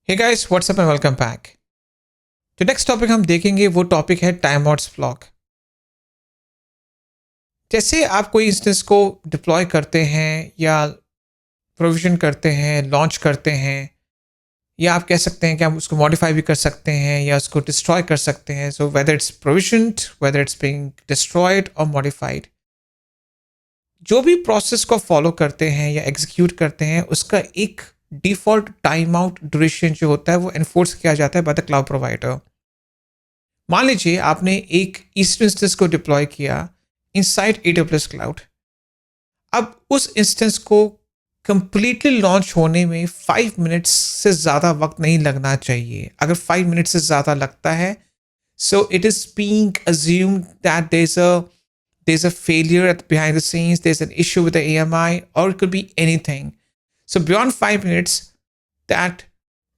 Hey guys what's up and welcome back. तो next topic हम देखेंगे वो टॉपिक है टाइम आउट्स ब्लॉक। जैसे आप कोई इंस्टेंस को डिप्लॉय करते हैं या प्रोविजन करते हैं, लॉन्च करते हैं, या आप कह सकते हैं कि आप उसको मॉडिफाई भी कर सकते हैं या उसको डिस्ट्रॉय कर सकते हैं। So whether it's provisioned, whether it's being destroyed और मॉडिफाइड, जो भी प्रोसेस को फॉलो करते हैं या एग्जीक्यूट करते हैं उसका एक डिफॉल्ट टाइम आउट ड्यूरेशन जो होता है वो एनफोर्स किया जाता है बाय द क्लाउड प्रोवाइडर। मान लीजिए आपने एक ईस्ट इंस्टेंस को डिप्लॉय किया इनसाइड AWS क्लाउड। अब उस इंस्टेंस को कंप्लीटली लॉन्च होने में 5 मिनट्स से ज़्यादा वक्त नहीं लगना चाहिए। अगर 5 मिनट से ज़्यादा लगता है, so it is being assumed that there's a failure at behind the scenes, there's an issue with the AMI, or it could be anything. So beyond 5 minutes, that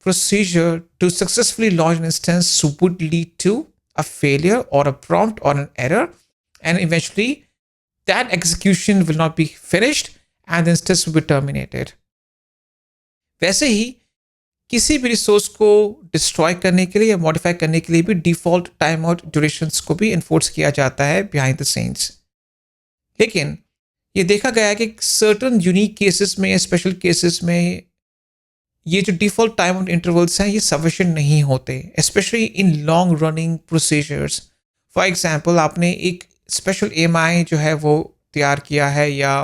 procedure to successfully launch an instance would lead to a failure or a prompt or an error, and eventually that execution will not be finished and the instance will be terminated. वैसे ही किसी भी resource को destroy करने के लिए या modify करने के लिए भी डिफॉल्ट टाइम आउट ड्यूरेशंस को भी इन्फोर्स किया जाता है बिहाइंड द सीन्स। लेकिन ये देखा गया है कि सर्टन यूनिक केसेस में या स्पेशल केसेस में ये जो डिफॉल्ट टाइम आउट इंटरवल्स हैं ये सफिशिएंट नहीं होते, specially in long running procedures. For example, आपने एक स्पेशल AMI जो है वो तैयार किया है या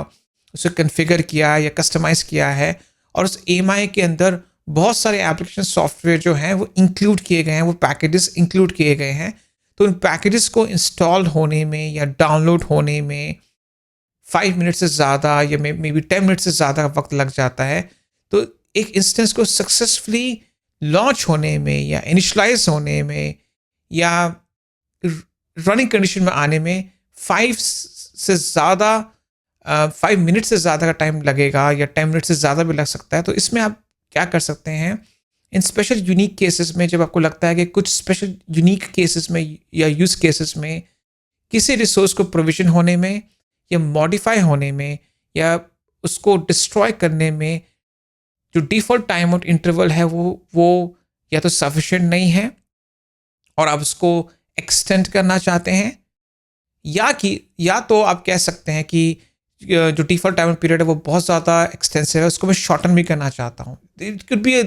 उसे कन्फिगर किया है या कस्टमाइज किया है, और उस AMI के अंदर बहुत सारे एप्लीकेशन सॉफ्टवेयर जो हैं वो इंक्लूड किए गए हैं, वो पैकेजेस इंक्लूड किए गए हैं। तो उन पैकेजेस को इंस्टॉल होने में या डाउनलोड होने में 5 मिनट से ज़्यादा या मे बी 10 मिनट से ज़्यादा वक्त लग जाता है। तो एक इंस्टेंस को सक्सेसफुली लॉन्च होने में या इनिशलाइज होने में या रनिंग कंडीशन में आने में 5 मिनट से ज़्यादा का टाइम लगेगा या 10 मिनट से ज़्यादा भी लग सकता है। तो इसमें आप क्या कर सकते हैं, इन स्पेशल यूनिक केसेस में जब आपको लगता है कि कुछ स्पेशल यूनिक केसेस में या यूज केसेस में किसी रिसोर्स को प्रोविजन होने में या मॉडिफाई होने में या उसको डिस्ट्रॉय करने में जो डिफ़ॉल्ट टाइम आउट इंटरवल है वो या तो सफिशिएंट नहीं है और आप उसको एक्सटेंड करना चाहते हैं, या तो आप कह सकते हैं कि जो डिफ़ॉल्ट टाइम आउट पीरियड है वो बहुत ज़्यादा एक्सटेंसिव है, उसको मैं शॉर्टन भी करना चाहता हूँ। It could be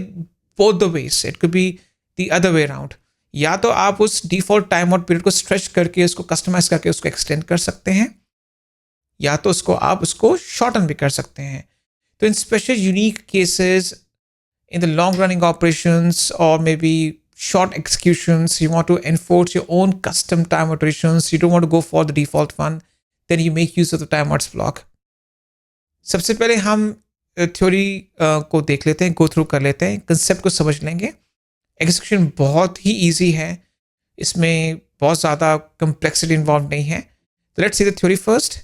both the ways, it could be the other way around. या तो आप उस डिफ़ॉल्ट टाइम आउट पीरियड को स्ट्रेच करके उसको कस्टमाइज करके उसको एक्सटेंड कर सकते हैं, या तो आप उसको शॉर्टन भी कर सकते हैं। तो इन special unique cases in the long running operations or maybe short executions, you want to enforce your own custom time iterations, you don't want to go for the default one, then you make use of the timeouts block. सबसे पहले हम theory को देख लेते हैं, go through कर लेते हैं, कंसेप्ट को समझ लेंगे। एग्जीक्यूशन बहुत ही ईजी है, इसमें बहुत ज़्यादा कम्प्लेक्सिटी इन्वॉल्व नहीं है। तो let's see the theory first.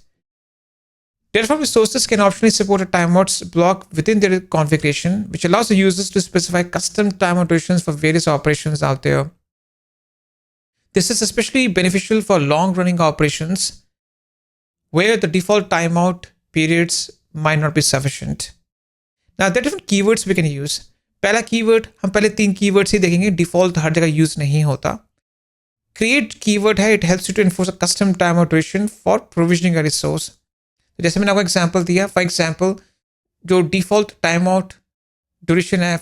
Terraform resources can optionally support a timeouts block within their configuration, which allows the users to specify custom timeout iterations for various operations out there. This is especially beneficial for long-running operations where the default timeout periods might not be sufficient. Now, there are different keywords we can use. पहला keyword, हम पहले 3 keywords ही देखेंगे, default हर जगह use नहीं होता। Create keyword है, it helps you to enforce a custom timeout duration for provisioning a resource. जैसे मैंने आपको एग्जांपल दिया, फॉर एग्जांपल जो डिफॉल्ट टाइम आउट ड्यूरेशन है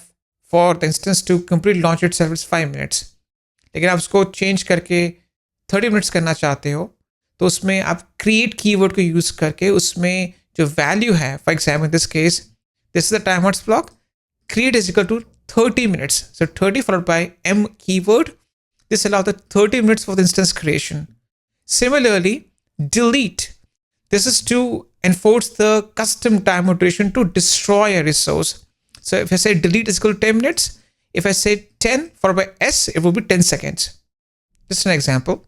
for the instance to complete launch itself is 5 minutes, लेकिन आप उसको चेंज करके 30 मिनट्स करना चाहते हो, तो उसमें आप क्रिएट कीवर्ड को यूज़ करके उसमें जो वैल्यू है, for example in this case this is the time outs block, create is equal to 30 minutes. So 30 followed by M keyword. This allows the 30 minutes for the instance creation. Similarly, delete. This is to enforce the custom time duration to destroy a resource. So if I say delete is equal to 10 minutes, if I say 10 followed by S, it will be 10 seconds. Just an example.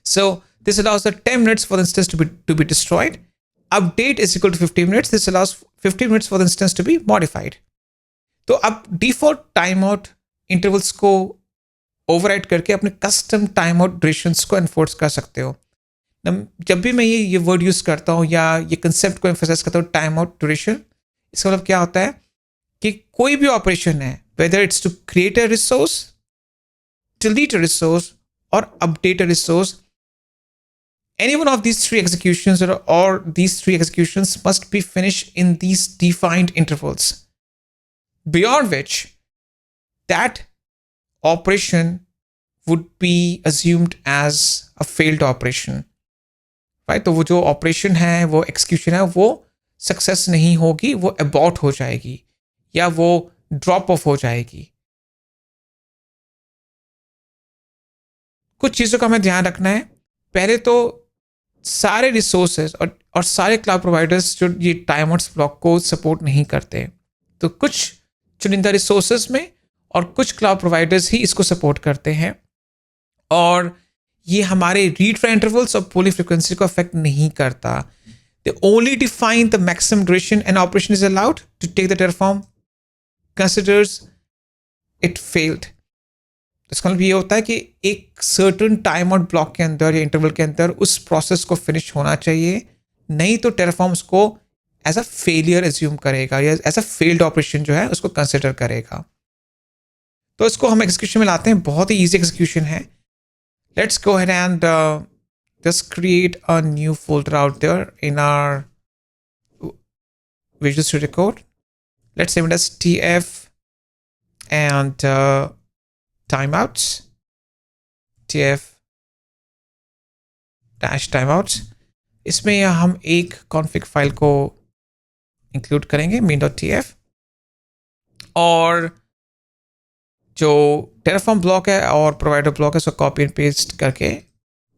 So this allows the 10 minutes for the instance to be destroyed. Update is equal to 15 minutes. This allows 15 minutes for the instance to be modified. तो आप default time out intervals को override करके अपने custom time out durations को enforce कर सकते हो। जब भी मैं ये वर्ड यूज़ करता हूँ या ये कंसेप्ट को एम्फोसाइज करता हूँ टाइम आउट ड्यूरेशन, इसका मतलब क्या होता है कि कोई भी ऑपरेशन है, whether it's to create a resource, delete a resource, or update a resource. Any one of these three executions or these three executions must be finished in these defined intervals, beyond which that operation would be assumed as a failed operation. Right, तो वो जो operation है, वो execution है, वो success नहीं होगी, वो अबॉर्ट हो जाएगी या वो ड्रॉप ऑफ हो जाएगी. कुछ चीज़ों का हमें ध्यान रखना है. पहले तो सारे रिसोर्सेज और सारे क्लाउड प्रोवाइडर्स जो ये टाइम आउट्स ब्लॉक को सपोर्ट नहीं करते, तो कुछ चुनिंदा रिसोर्सेज में और कुछ क्लाउड प्रोवाइडर्स ही इसको सपोर्ट करते हैं, और ये हमारे रीड राइट इंटरवल्स और पोलिंग फ्रीक्वेंसी को अफेक्ट नहीं करता. They only define the maximum duration and operation is allowed to take the Terraform considers it failed. इसका मतलब ये होता है कि एक सर्टन टाइम आउट ब्लॉक के अंदर या इंटरवल के अंदर उस प्रोसेस को फिनिश होना चाहिए, नहीं तो टेराफॉर्म उसको एज अ फेलियर एज्यूम करेगा या एज अ फेल्ड ऑपरेशन जो है उसको कंसिडर करेगा. तो इसको हम एग्जीक्यूशन में लाते हैं. बहुत ही ईजी एग्जीक्यूशन है. Let's go ahead and just create a new folder out there in our Visual Studio Code. Let's name it as TF and timeouts. TF dash timeouts. इसमें हम एक config फाइल को include करेंगे main.tf, और जो Terraform block है और provider block है उसको कॉपी एंड पेस्ट करके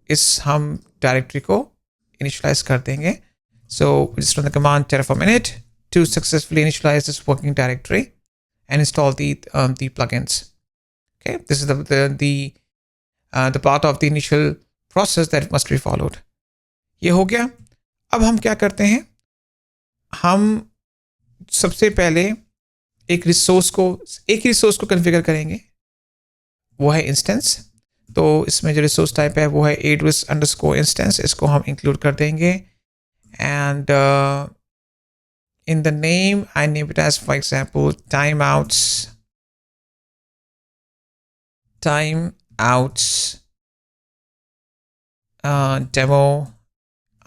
इस हम डायरेक्टरी को इनिशियलाइज कर देंगे. So just run the command terraform init to successfully initialize this working directory and install the plugins. Okay, this is the part of the initial process that must be followed. ये हो गया. अब हम क्या करते हैं, हम सबसे पहले एक रिसोर्स को कॉन्फ़िगर करेंगे, वो है इंस्टेंस. तो इसमें जो रिसोर्स टाइप है वो है AWS_instance. इसको हम इंक्लूड कर देंगे, and in the name I name it as for example timeouts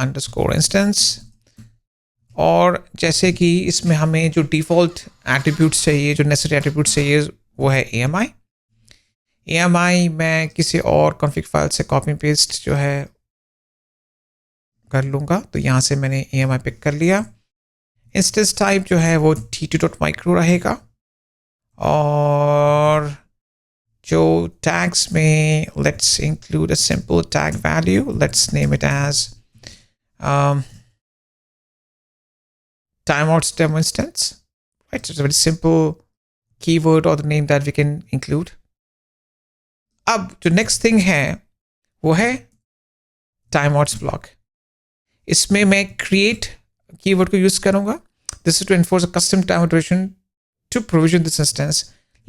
demo_instance. और जैसे कि इसमें हमें जो डिफ़ॉल्ट एट्रीब्यूट्स चाहिए, जो नेसेसरी एट्रीब्यूट्स चाहिए, वो है AMI. मैं किसी और कॉन्फ़िग फाइल से कॉपी पेस्ट जो है कर लूँगा. तो यहाँ से मैंने AMI पिक कर लिया. इंस्टेंस टाइप जो है वो t2.micro रहेगा, और जो टैग्स में let's include a simple tag value. Let's name it as timeouts demo instance. Right, so it's a very simple keyword or the name that we can include. अब जो next thing है वो है timeouts block. इसमें मैं create keyword को use करूँगा. This is to enforce a custom timeout duration to provision this instance.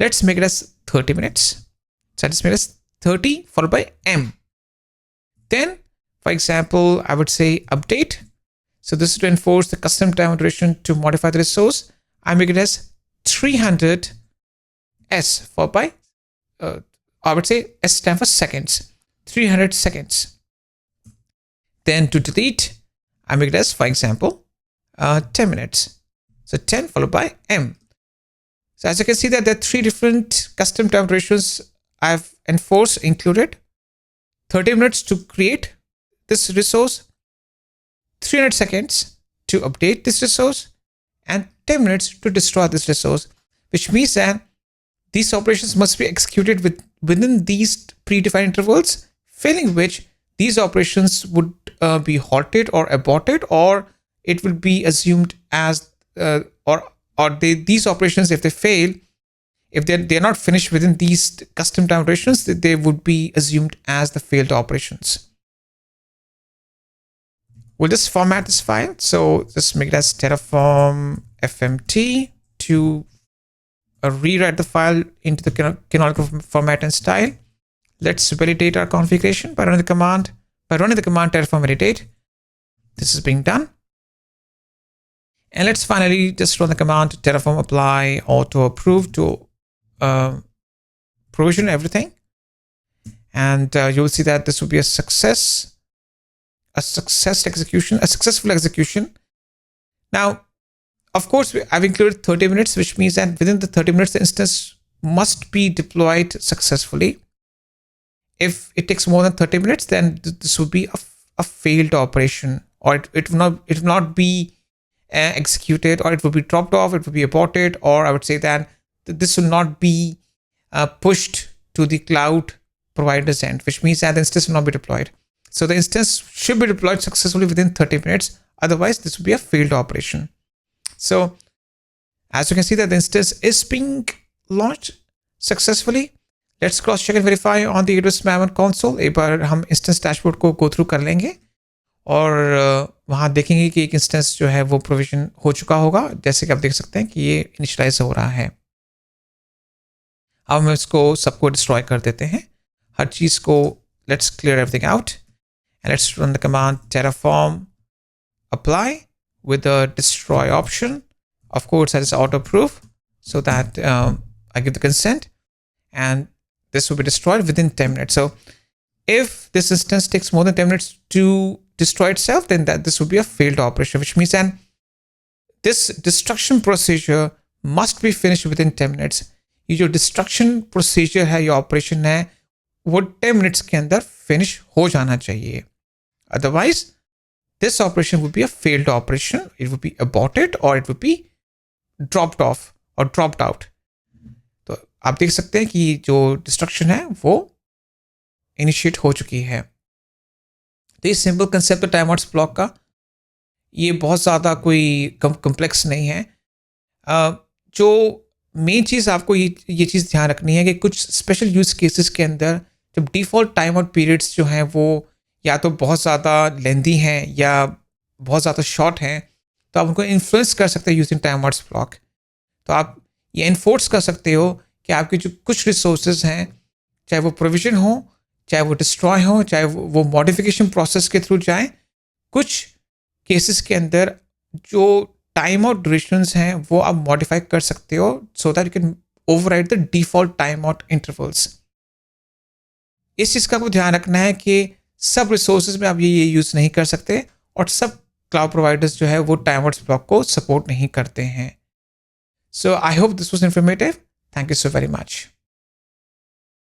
Let's make it as 30 minutes. So let's make it as 30 followed by M. Then, for example, I would say update. So this is to enforce the custom time duration to modify the resource. I make it as 300 S followed by, I would say S stand for seconds, 300 seconds. Then to delete, I make it as, for example, 10 minutes. So 10 followed by M. So as you can see that there are three different custom time durations I've enforced included. 30 minutes to create this resource, 300 seconds to update this resource, and 10 minutes to destroy this resource, which means that these operations must be executed within these predefined intervals, failing which these operations would be halted or aborted, or it will be assumed as these operations, if they fail, if they're not finished within these custom time durations, they would be assumed as the failed operations. We'll just format this file. So just make it as Terraform FMT to rewrite the file into the canonical format and style. Let's validate our configuration by running the command Terraform validate. This is being done. And let's finally just run the command Terraform apply auto approve to provision everything, and you will see that this will be a successful execution. Now, of course, I've included 30 minutes, which means that within the 30 minutes, the instance must be deployed successfully. If it takes more than 30 minutes, then this would be a failed operation, or it will not be executed, or it will be dropped off, it will be aborted, or I would say that this will not be pushed to the cloud provider's end, which means that the instance will not be deployed. So the instance should be deployed successfully within 30 minutes. Otherwise, this will be a failed operation. So as you can see that the instance is being launched successfully. Let's cross check and verify on the AWS Maven console. एक बार हम instance dashboard को go through कर लेंगे और वहाँ देखेंगे कि एक इंस्टेंस जो है वो प्रोविजन हो चुका होगा, जैसे कि आप देख सकते हैं कि ये इनिशियलाइज हो रहा है। अब हम इसको सबको डिस्ट्रॉय कर देते हैं, हर चीज़ को। Let's clear everything out and let's run the command terraform apply with the destroy option. Of course, that is auto proof, so that I give the consent, and this will be destroyed within 10 minutes. So if this instance takes more than 10 minutes to destroy itself, then this will be a failed operation, which means that this destruction procedure must be finished within 10 minutes. ये जो destruction procedure है, ये operation है, वो 10 minutes के अंदर finish हो जाना चाहिए. Otherwise, this operation would be a failed operation. It would be aborted, or it would be dropped off or dropped out. तो आप देख सकते हैं कि जो डिस्ट्रक्शन है वो इनिशिएट हो चुकी है। तो ये सिंपल कंसेप्ट है टाइम आउट्स ब्लॉक का, ये बहुत ज़्यादा कोई कम्प्लेक्स नहीं है। जो मेन चीज़ आपको ये चीज़ ध्यान रखनी है कि कुछ स्पेशल यूज़ केसेस के अंदर जब डिफ़ॉल्ट टाइम आउट पीरियड्स जो हैं वो या तो बहुत ज़्यादा लेंदी हैं या बहुत ज़्यादा शॉर्ट हैं, तो आप उनको इन्फ्लुएंस कर सकते हैं यूजिंग टाइम आउट्स ब्लॉक। तो आप ये इन्फोर्स कर सकते हो कि आपके जो कुछ रिसोर्सेज हैं, चाहे वो प्रोविजन हो, चाहे वो डिस्ट्रॉय हो, चाहे वो मॉडिफिकेशन प्रोसेस के थ्रू जाए, कुछ केसेस के अंदर जो टाइम आउट ड्यूरेशंस हैं वो आप मॉडिफाई कर सकते हो, so that you can override the default time out intervals. इस चीज़ का आपको ध्यान रखना है कि सब रिसोर्सेज में आप ये यूज़ नहीं कर सकते, और सब क्लाउड प्रोवाइडर्स जो है वो टाइम आउट्स ब्लॉक को सपोर्ट नहीं करते हैं। So I hope this was informative. Thank you so very much.